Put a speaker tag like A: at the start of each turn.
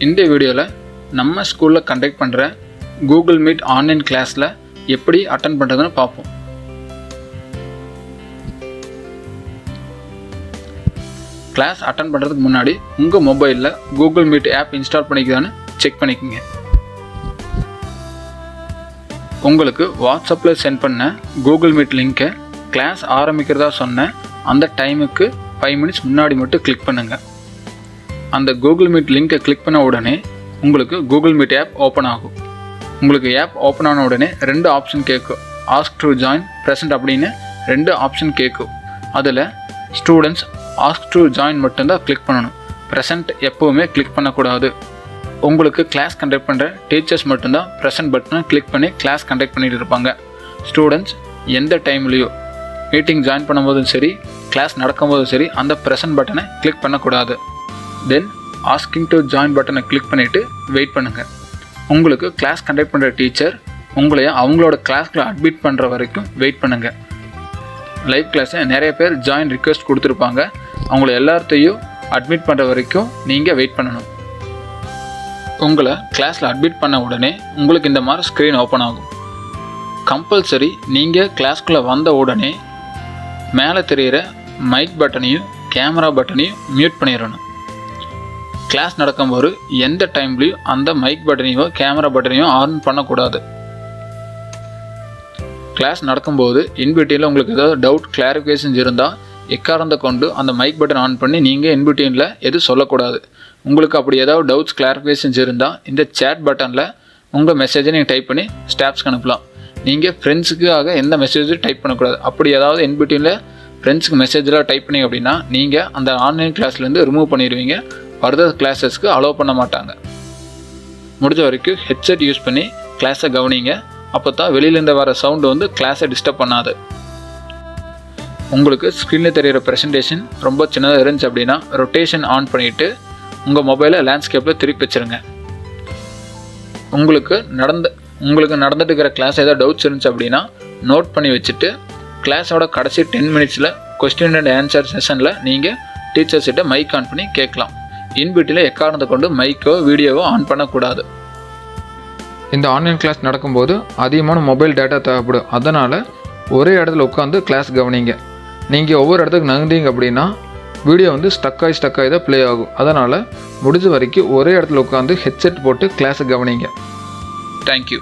A: இந்த வீடியோவில் நம்ம ஸ்கூலில் கண்டக்ட் பண்ணுற கூகுள் மீட் ஆன்லைன் கிளாஸில் எப்படி அட்டன் பண்ணுறதுன்னு பார்ப்போம். கிளாஸ் அட்டன் பண்ணுறதுக்கு முன்னாடி உங்கள் மொபைலில் கூகுள் மீட் ஆப் இன்ஸ்டால் பண்ணிக்குதான்னு செக் பண்ணிக்கோங்க. உங்களுக்கு வாட்ஸ்அப்பில் சென்ட் பண்ண கூகுள் மீட் லிங்க்கை கிளாஸ் ஆரம்பிக்கிறதா சொன்ன அந்த டைமுக்கு 5 மினிட்ஸ் முன்னாடி மட்டும் கிளிக் பண்ணுங்கள். அந்த கூகுள் மீட் லிங்கை கிளிக் பண்ண உடனே உங்களுக்கு கூகுள் மீட் ஆப் ஓப்பன் ஆகும். உங்களுக்கு ஆப் ஓப்பன் ஆன உடனே 2 ஆப்ஷன் கேட்கும். ஆஸ்க் டு ஜாயின், ப்ரெசன்ட் அப்படின்னு 2 ஆப்ஷன் கேட்கும். அதில் ஸ்டூடெண்ட்ஸ் ஆஸ்க் டு ஜாயின் மட்டும்தான் கிளிக் பண்ணணும். ப்ரெசன்ட் எப்போவுமே கிளிக் பண்ணக்கூடாது. உங்களுக்கு கிளாஸ் கண்டக்ட் பண்ணுற டீச்சர்ஸ் மட்டும்தான் ப்ரெசன்ட் பட்டனை கிளிக் பண்ணி கிளாஸ் கண்டக்ட் பண்ணிட்டு இருப்பாங்க. ஸ்டூடெண்ட்ஸ் எந்த டைம்லேயோ மீட்டிங் ஜாயின் பண்ணும்போதும் சரி, கிளாஸ் நடக்கும்போதும் சரி, அந்த ப்ரெசன்ட் பட்டனை கிளிக் பண்ணக்கூடாது. தென் ஆஸ்கிங் டு ஜாயின் பட்டனை கிளிக் பண்ணிவிட்டு வெயிட் பண்ணுங்கள். உங்களுக்கு கிளாஸ் கண்டக்ட் பண்ணுற டீச்சர் உங்களையும் அவங்களோட கிளாஸ்க்குள்ள அட்மிட் பண்ணுற வரைக்கும் வெயிட் பண்ணுங்கள். லைவ் கிளாஸை நிறைய பேர் ஜாயின் ரிக்வெஸ்ட் கொடுத்துருப்பாங்க. அவங்கள எல்லாத்தையும் அட்மிட் பண்ணுற வரைக்கும் நீங்கள் வெயிட் பண்ணணும். உங்களை கிளாஸில் அட்மிட் பண்ண உடனே உங்களுக்கு இந்த மாதிரி ஸ்க்ரீன் ஓப்பன் ஆகும். கம்பல்சரி நீங்கள் கிளாஸ்க்குள்ளே வந்த உடனே மேலே தெரிகிற மைக் பட்டனையும் கேமரா பட்டனையும் மியூட் பண்ணிடணும். கிளாஸ் நடக்கும்போது எந்த டைம்லேயும் அந்த மைக் பட்டனையோ கேமரா பட்டனையோ ஆன் பண்ணக்கூடாது. கிளாஸ் நடக்கும்போது இன்பிட்வீனில் உங்களுக்கு ஏதாவது டவுட் கிளாரிஃபிகேஷன்ஸ் இருந்தால் எக்காரணத்தை கொண்டு அந்த மைக் பட்டன் ஆன் பண்ணி நீங்கள் இன்பிட்வீனில் எதுவும் சொல்லக்கூடாது. உங்களுக்கு அப்படி ஏதாவது டவுட்ஸ் கிளாரிஃபிகேஷன்ஸ் இருந்தால் இந்த சேட் பட்டனில் உங்கள் மெசேஜை நீங்கள் டைப் பண்ணி ஸ்டாஃப்ஸ்க்கு அனுப்பலாம். நீங்கள் ஃப்ரெண்ட்ஸுக்காக எந்த மெசேஜும் டைப் பண்ணக்கூடாது. அப்படி ஏதாவது இன்பிட்வீனில் ஃப்ரெண்ட்ஸுக்கு மெசேஜெலாம் டைப் பண்ணி அப்படின்னா நீங்கள் அந்த ஆன்லைன் கிளாஸ்லேருந்து ரிமூவ் பண்ணிடுவீங்க. ஃபர்தர் கிளாஸஸ்க்கு அலோவ் பண்ண மாட்டாங்க. முடிஞ்ச வரைக்கும் ஹெட்செட் யூஸ் பண்ணி கிளாஸை கவனிங்க. அப்போ தான் வெளியிலேருந்து வர சவுண்டு கிளாஸை டிஸ்டர்ப் பண்ணாது. உங்களுக்கு ஸ்க்ரீனில் தெரிகிற ப்ரெசன்டேஷன் ரொம்ப சின்னதாக இருந்துச்சு அப்படின்னா ரொட்டேஷன் ஆன் பண்ணிவிட்டு உங்கள் மொபைலை லேண்ட்ஸ்கேப்பில் திருப்பி வச்சுருங்க. உங்களுக்கு நடந்துட்டு இருக்கிற கிளாஸ் ஏதாவது டவுட்ஸ் இருந்துச்சு அப்படின்னா நோட் பண்ணி வச்சுட்டு கிளாஸோட கடைசி 10 மினிட்ஸில் கொஸ்டின் அண்ட் ஆன்சர் செஷனில் நீங்கள் டீச்சர்ஸ்கிட்ட மைக் ஆன் பண்ணி கேட்கலாம். இன்பிட்டில் எக்காரணத்தை கொண்டு மைக்கோ வீடியோவோ ஆன் பண்ணக்கூடாது. இந்த ஆன்லைன் கிளாஸ் நடக்கும்போது அதிகமான மொபைல் டேட்டா தேவைப்படும். அதனால் ஒரே இடத்துல உட்காந்து கிளாஸ் கவனிங்க. நீங்கள் ஒவ்வொரு இடத்துக்கு நகர்ந்தீங்க அப்படின்னா வீடியோ ஸ்டக் ஆகி தான் ப்ளே ஆகும். அதனால் முடிஞ்ச வரைக்கும் ஒரே இடத்துல உட்காந்து ஹெட்செட் போட்டு கிளாஸை கவனிங்க. தேங்க்யூ.